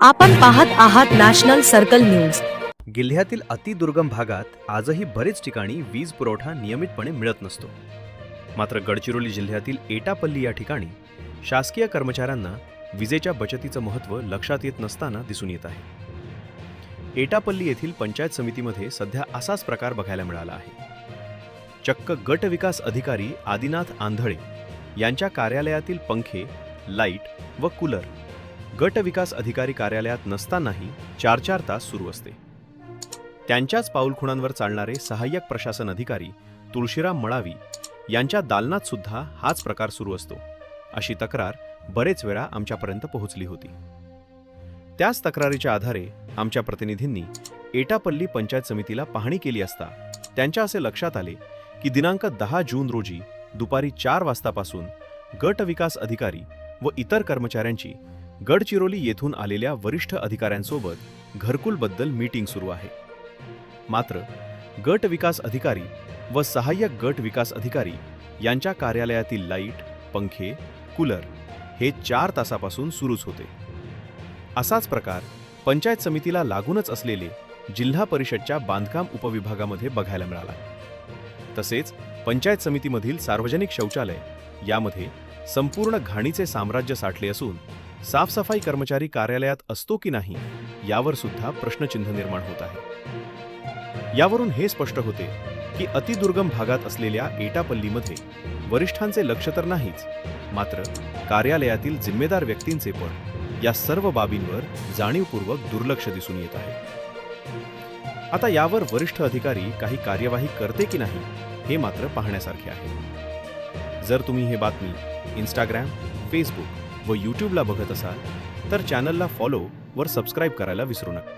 आपण पाहत आहात नॅशनल सर्कल न्यूज। जिल्ह्यातील अतिदुर्गम भागात आजही बरेच ठिकाणी वीज पुरवठा नियमितपणे मिळत नसतो। मात्र गडचिरोली जिल्ह्यातील एटापल्ली या ठिकाणी शासकीय कर्मचाऱ्यांना विजेच्या बचतीचं महत्त्व लक्षात येत नसताना दिसून येत आहे। एटापल्ली येथील पंचायत समितीमध्ये सध्या असाच प्रकार बघायला मिळाला आहे। चक्क गट विकास अधिकारी आदिनाथ आंधळे यांच्या कार्यालयातील पंखे, लाईट व कूलर गट विकास अधिकारी कार्यालयात नसतानाही 4-4 तास सुरू असते। त्यांच्याच पाऊलखुणांवर चालणारे सहाय्यक प्रशासन अधिकारी तुळशीराम मळावी यांच्या दालनात सुद्धा हाच प्रकार सुरू असतो, अशी तक्रार बरेच वेळा आमच्यापर्यंत पोहोचली होती। त्याच तक्रारीच्या आधारे आमच्या प्रतिनिधींनी एटापल्ली पंचायत समितीला पाहणी केली असता त्यांच्या असे लक्षात आले की दिनांक 10 जून रोजी दुपारी 4 वाजतापासून गट विकास अधिकारी व इतर कर्मचाऱ्यांची गडचिरोली येथून आलेल्या वरिष्ठ अधिकाऱ्यांसोबत घरकुलबद्दल मीटिंग सुरू आहे। मात्र गट विकास अधिकारी व सहाय्यक गट विकास अधिकारी यांच्या कार्यालयातील लाईट, पंखे, कूलर हे 4 तासापासून सुरूच होते। असाच प्रकार पंचायत समितीला लागूनच असलेले जिल्हा परिषदच्या बांधकाम उपविभागामध्ये बघायला मिळाला। तसेच पंचायत समितीमधील सार्वजनिक शौचालय यामध्ये संपूर्ण घाणीचे साम्राज्य साठले असून साफसफाई कर्मचारी कार्यालयात असतो की नाही यावर सुद्धा प्रश्नचिन्ह निर्माण होत आहे। यावरून हे स्पष्ट होते की अतिदुर्गम भागात असलेल्या एटापल्लीमध्ये वरिष्ठांचे लक्ष तर नाहीच, मात्र कार्यालयातील जिम्मेदार व्यक्तींचे पण या सर्व बाबींवर जाणीवपूर्वक दुर्लक्ष दिसून येत आहे। आता यावर वरिष्ठ अधिकारी काही कार्यवाही करते की नाही हे मात्र पाहण्यासारखे आहे। जर तुम्ही हे बातमी इंस्टाग्राम, फेसबुक व यूट्यूबला बघत असाल तर चॅनलला फॉलो वर सबस्क्राईब करायला विसरू नका।